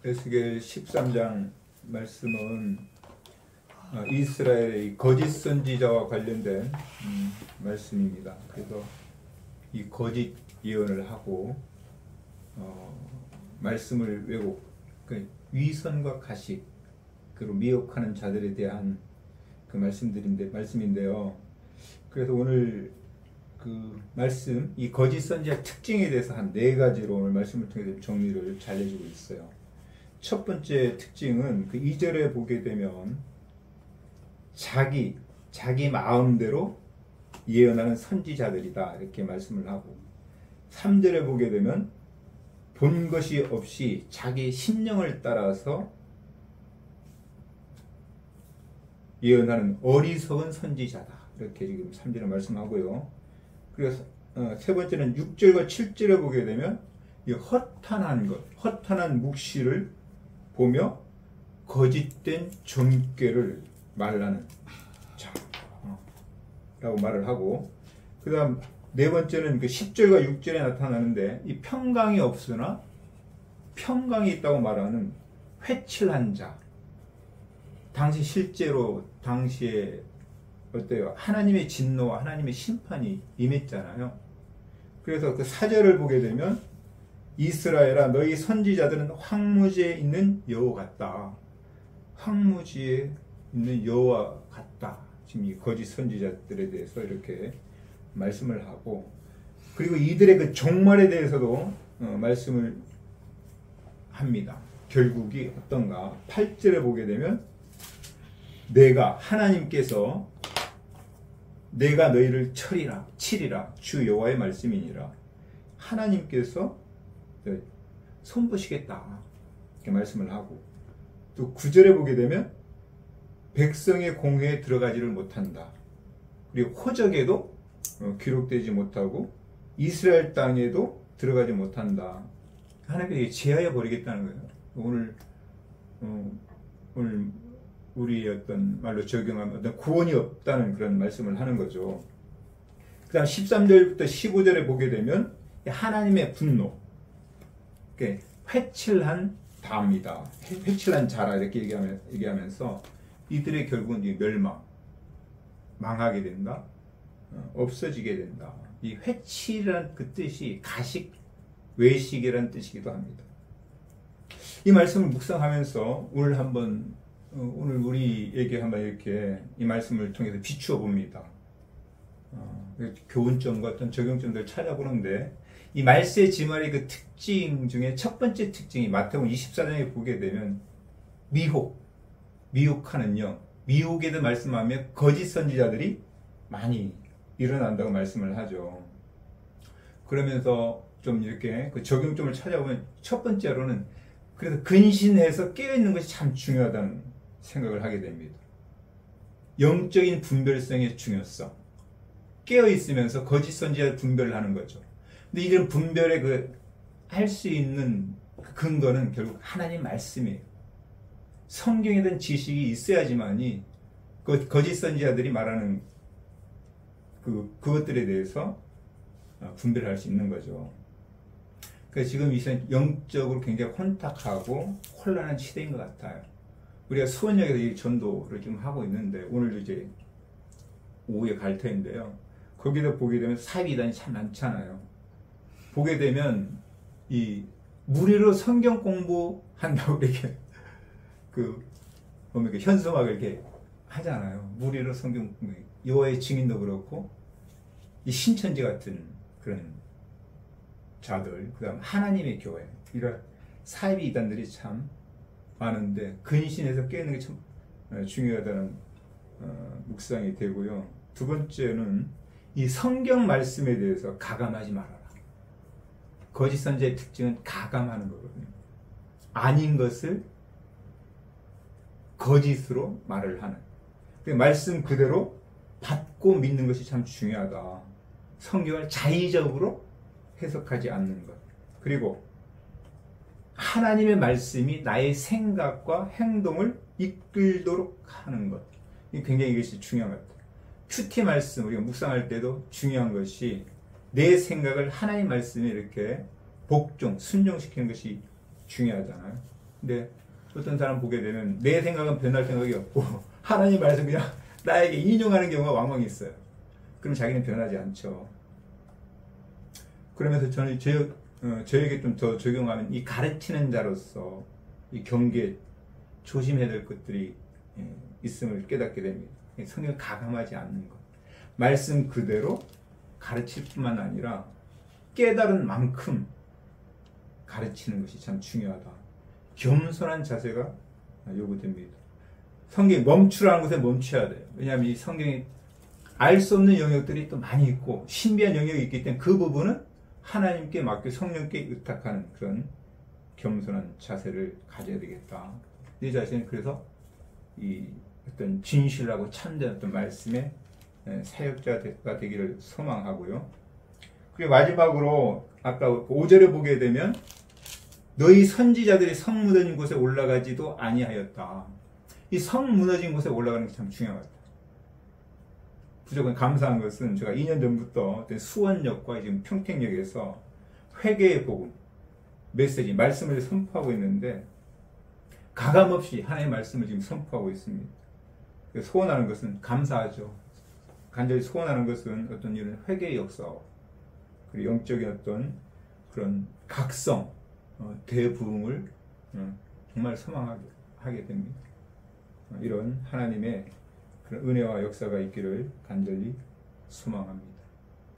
에스겔 13장 말씀은 이스라엘의 거짓 선지자와 관련된 말씀입니다. 그래서 이 거짓 예언을 하고 말씀을 왜곡, 위선과 가식, 그리고 미혹하는 자들에 대한 그 말씀인데요. 그래서 오늘 그 말씀, 이 거짓 선지자 특징에 대해서 한 4가지로 오늘 말씀을 통해서 정리를 잘 해주고 있어요. 첫 번째 특징은 그 2절에 보게 되면 자기 마음대로 예언하는 선지자들이다 이렇게 말씀을 하고, 3절에 보게 되면 본 것이 없이 자기 심령을 따라서 예언하는 어리석은 선지자다 이렇게 지금 3절에 말씀하고요. 그래서 세 번째는 6절과 7절에 보게 되면 이 허탄한 묵시를 보며 거짓된 존귀를 말하는 라고 말을 하고, 그 다음 네 번째는 그 10절과 6절에 나타나는데 이 평강이 없으나 평강이 있다고 말하는 회칠한 자. 당시에 어때요? 하나님의 진노와 하나님의 심판이 임했잖아요. 그래서 그 4절을 보게 되면 이스라엘아 너희 선지자들은 황무지에 있는 여호 같다. 황무지에 있는 여호와 같다. 지금 이 거짓 선지자들에 대해서 이렇게 말씀을 하고, 그리고 이들의 그 종말에 대해서도 말씀을 합니다. 결국이 어떤가? 8절에 보게 되면 하나님께서 내가 너희를 치리라 주 여호와의 말씀이니라. 하나님께서 손보시겠다 이렇게 말씀을 하고, 또 9절에 보게 되면 백성의 공회에 들어가지를 못한다. 그리고 호적에도 기록되지 못하고 이스라엘 땅에도 들어가지 못한다. 하나님께서 제하여 버리겠다는 거예요. 오늘 우리의 어떤 말로 적용하면 어떤 구원이 없다는 그런 말씀을 하는 거죠. 그 다음 13절부터 15절에 보게 되면 하나님의 분노, 회칠한 다입니다. 회칠한 자라 이렇게 얘기하면서 이들의 결국은 망하게 된다, 없어지게 된다. 이 회칠이라는 그 뜻이 가식, 외식이라는 뜻이기도 합니다. 이 말씀을 묵상하면서 오늘 우리에게 한번 이렇게 이 말씀을 통해서 비추어 봅니다. 교훈점과 어떤 적용점들을 찾아보는데, 이 말세 지말의 그 특징 중에 첫 번째 특징이 마태복음 24장에 보게 되면 미혹하는 영, 미혹에도 말씀하며 거짓 선지자들이 많이 일어난다고 말씀을 하죠. 그러면서 좀 이렇게 그 적용점을 찾아보면 첫 번째로는 그래서 근신해서 깨어있는 것이 참 중요하다는 생각을 하게 됩니다. 영적인 분별성의 중요성. 깨어있으면서 거짓 선지자를 분별을 하는 거죠. 근데 이런 분별에 할 수 있는 근거는 결국 하나님 말씀이에요. 성경에 대한 지식이 있어야지만이 그 거짓 선지자들이 말하는 그것들에 대해서 분별할 수 있는 거죠. 그래서 지금 이 시간 영적으로 굉장히 혼탁하고 혼란한 시대인 것 같아요. 우리가 수원역에서 이 전도를 지금 하고 있는데, 오늘도 이제 오후에 갈 터인데요. 거기다 보게 되면 사이비단이 참 많잖아요. 보게 되면 이 무료로 성경 공부한다고 이렇게 현수막을 이렇게 하잖아요. 무료로 성경 공부, 여호와의 증인도 그렇고 이 신천지 같은 그런 자들, 그다음 하나님의 교회, 이런 사이비 이단들이 참 많은데 근신해서 깨는 게 참 중요하다는 묵상이 되고요. 두 번째는 이 성경 말씀에 대해서 가감하지 말아라. 거짓 선지자의 특징은 가감하는 거거든요. 아닌 것을 거짓으로 말을 하는. 말씀 그대로 받고 믿는 것이 참 중요하다. 성경을 자의적으로 해석하지 않는 것. 그리고 하나님의 말씀이 나의 생각과 행동을 이끌도록 하는 것. 굉장히 이것이 중요한 것 같아요. 큐티 말씀, 우리가 묵상할 때도 중요한 것이 내 생각을 하나님 말씀에 이렇게 순종시키는 것이 중요하잖아요. 근데 어떤 사람 보게 되면 내 생각은 변할 생각이 없고 하나님 말씀 그냥 나에게 인용하는 경우가 왕왕 있어요. 그럼 자기는 변하지 않죠. 그러면서 저는 저에게 좀 더 적용하면 이 가르치는 자로서 이 경계 조심해야 될 것들이 있음을 깨닫게 됩니다. 성경을 가감하지 않는 것. 말씀 그대로 가르칠 뿐만 아니라 깨달은 만큼 가르치는 것이 참 중요하다. 겸손한 자세가 요구됩니다. 성경이 멈추라는 것에 멈춰야 돼요. 왜냐하면 이 성경이 알 수 없는 영역들이 또 많이 있고 신비한 영역이 있기 때문에 그 부분은 하나님께 맡겨 성령께 의탁하는 그런 겸손한 자세를 가져야 되겠다. 내 자신은 그래서 이 어떤 진실하고 참된 어떤 말씀의 사역자가 되기를 소망하고요. 그리고 마지막으로 아까 5절에 보게 되면 너희 선지자들이 성 무너진 곳에 올라가지도 아니하였다. 이 성 무너진 곳에 올라가는 게 참 중요하다. 무조건 감사한 것은 제가 2년 전부터 수원역과 지금 평택역에서 회개의 복음, 메시지, 말씀을 선포하고 있는데 가감없이 하나님의 말씀을 지금 선포하고 있습니다. 소원하는 것은 감사하죠. 간절히 소원하는 것은 어떤 이런 회개의 역사, 그리고 영적인 어떤 그런 각성, 대부흥을 정말 소망하게 됩니다. 이런 하나님의 그런 은혜와 역사가 있기를 간절히 소망합니다.